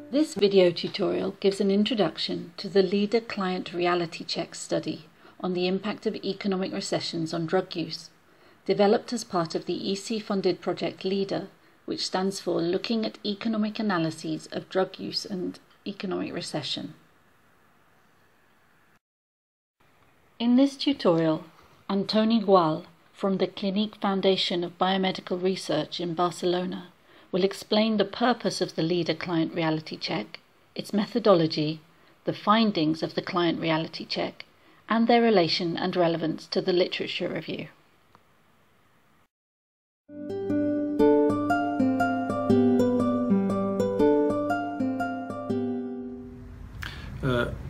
This video tutorial gives an introduction to the LEADER Client Reality Check study on the impact of economic recessions on drug use, developed as part of the EC-funded project LEADER, which stands for Looking at Economic Analyses of Drug Use and Economic Recession. In this tutorial, Antoni Gual from the Clinique Foundation of Biomedical Research in Barcelona will explain the purpose of the LEADER Client Reality Check, its methodology, the findings of the Client Reality Check, and their relation and relevance to the literature review.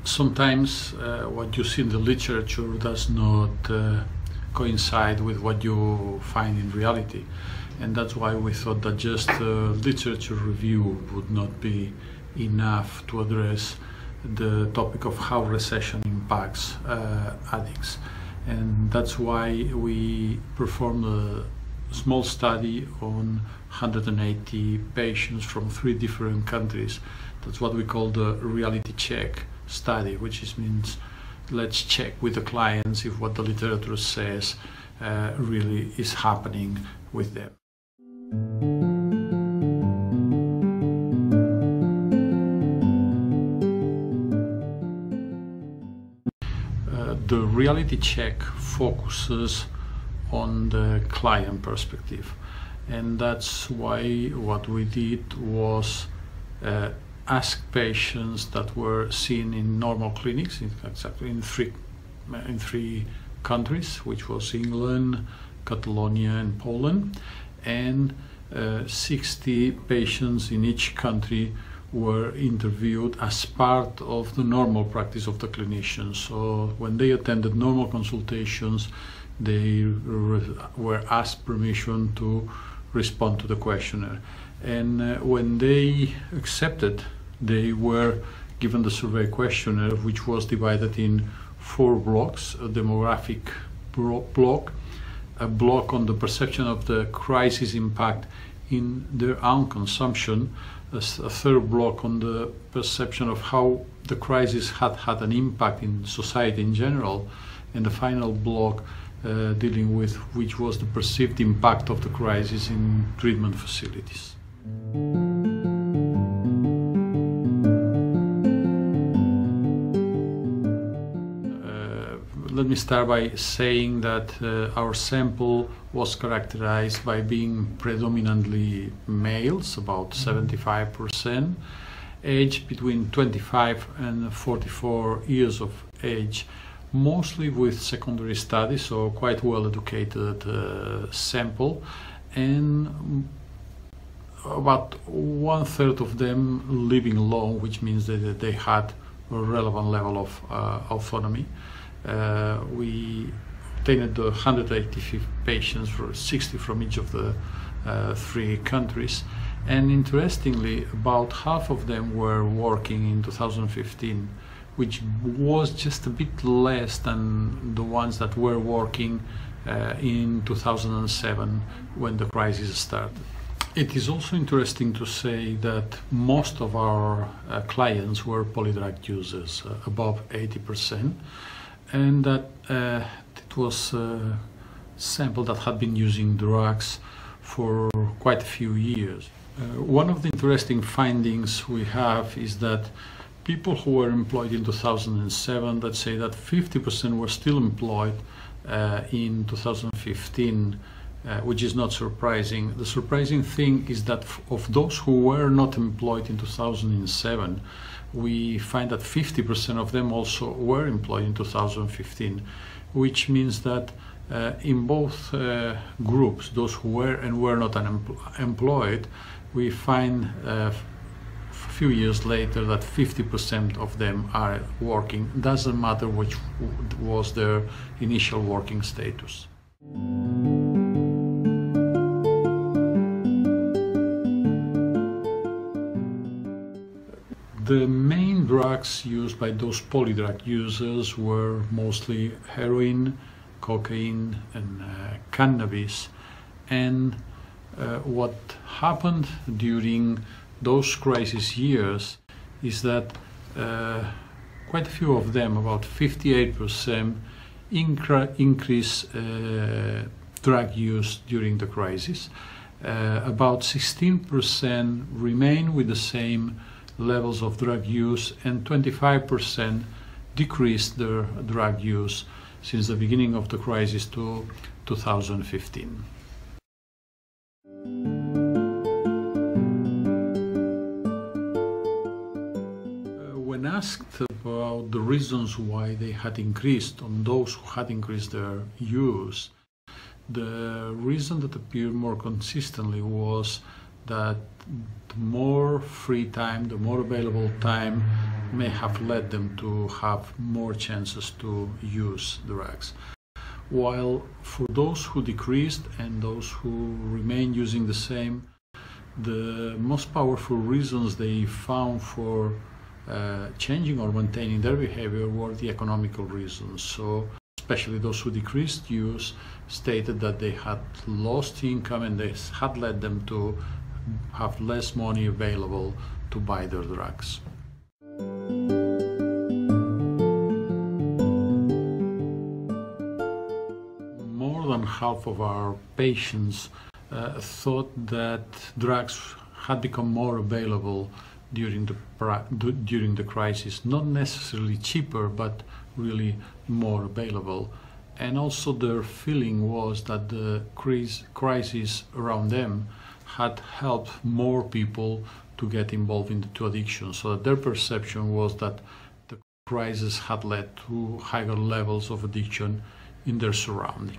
Sometimes what you see in the literature does not coincide with what you find in reality, and that's why we thought that just literature review would not be enough to address the topic of how recession impacts addicts. And that's why we performed a small study on 180 patients from 3 different countries. That's what we call the reality check study, which means let's check with the clients if what the literature says really is happening with them. The reality check focuses on the client perspective, and that's why what we did was ask patients that were seen in normal clinics, exactly in three countries, which was England, Catalonia, and Poland, and 60 patients in each country were interviewed as part of the normal practice of the clinician. So when they attended normal consultations, they were asked permission to respond to the questionnaire. And when they accepted, they were given the survey questionnaire, which was divided in 4 blocks: a demographic block, a block on the perception of the crisis impact in their own consumption, a third block on the perception of how the crisis had an impact in society in general, and the final block dealing with which was the perceived impact of the crisis in treatment facilities. Let me start by saying that our sample was characterized by being predominantly males, about 75%, aged between 25 and 44 years of age, mostly with secondary studies, so quite well-educated sample, and about 1/3 of them living alone, which means that they had a relevant level of autonomy. We obtained 180 patients, for 60 from each of the 3 countries, and interestingly, about half of them were working in 2015, which was just a bit less than the ones that were working in 2007 when the crisis started. It is also interesting to say that most of our clients were polydrug users, above 80%, and that it was a sample that had been using drugs for quite a few years. One of the interesting findings we have is that people who were employed in 2007, let's say that 50% were still employed in 2015, which is not surprising. The surprising thing is that of those who were not employed in 2007, we find that 50% of them also were employed in 2015, which means that in both groups, those who were and were not employed, we find a few years later that 50% of them are working. Doesn't matter which was their initial working status. The main drugs used by those polydrug users were mostly heroin, cocaine, and cannabis, and what happened during those crisis years is that quite a few of them, about 58%, increase drug use during the crisis. About 16% remain with the same levels of drug use, and 25% decreased their drug use since the beginning of the crisis to 2015. When asked about the reasons why they had increased, on those who had increased their use, the reason that appeared more consistently was that the more free time, the more available time may have led them to have more chances to use drugs. While for those who decreased and those who remain using the same, the most powerful reasons they found for changing or maintaining their behavior were the economical reasons. So especially those who decreased use stated that they had lost income and this had led them to have less money available to buy their drugs. More than half of our patients thought that drugs had become more available during the crisis, not necessarily cheaper, but really more available. And also their feeling was that the crisis around them had helped more people to get involved into addiction, so that their perception was that the crisis had led to higher levels of addiction in their surrounding.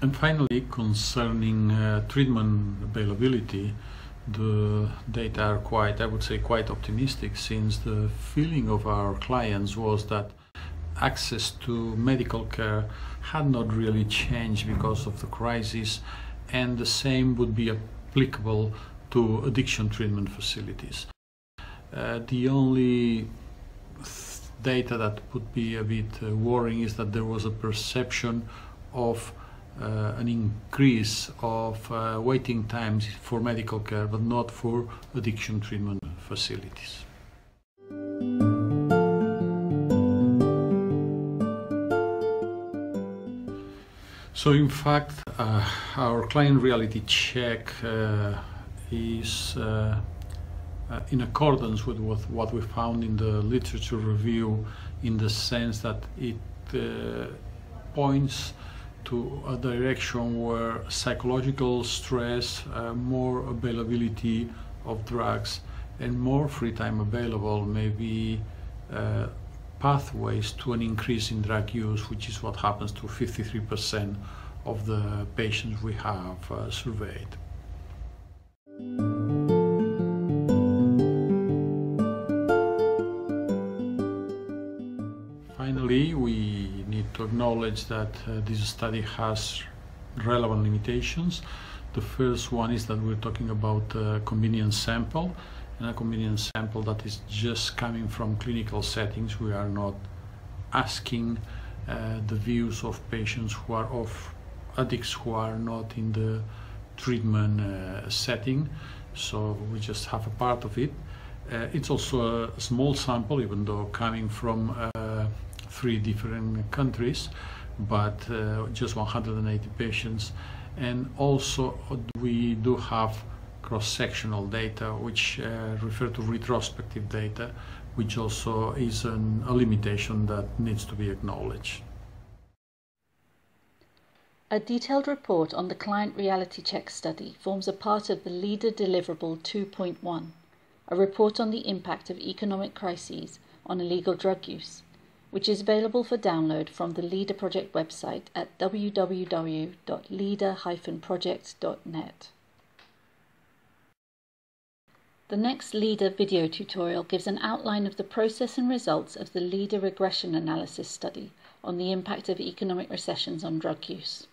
And finally, concerning treatment availability, the data are quite, I would say, quite optimistic, since the feeling of our clients was that access to medical care had not really changed because of the crisis, and the same would be applicable to addiction treatment facilities. The only data that would be a bit worrying is that there was a perception of an increase of waiting times for medical care, but not for addiction treatment facilities. So in fact, our client reality check is in accordance with what we found in the literature review, in the sense that it points to a direction where psychological stress, more availability of drugs, and more free time available may be pathways to an increase in drug use, which is what happens to 53% of the patients we have surveyed. Finally, we need to acknowledge that this study has relevant limitations. The first one is that we're talking about a convenience sample, and a convenience sample that is just coming from clinical settings. We are not asking the views of patients who are of addicts who are not in the treatment setting, so we just have a part of it. It's also a small sample, even though coming from 3 different countries, but just 180 patients. And also we do have cross-sectional data, which refer to retrospective data, which also is a limitation that needs to be acknowledged. A detailed report on the Client Reality Check study forms a part of the LEADER Deliverable 2.1, a report on the impact of economic crises on illegal drug use, which is available for download from the LEADER project website at www.leader-project.net. The next LEADER video tutorial gives an outline of the process and results of the LEADER regression analysis study on the impact of economic recessions on drug use.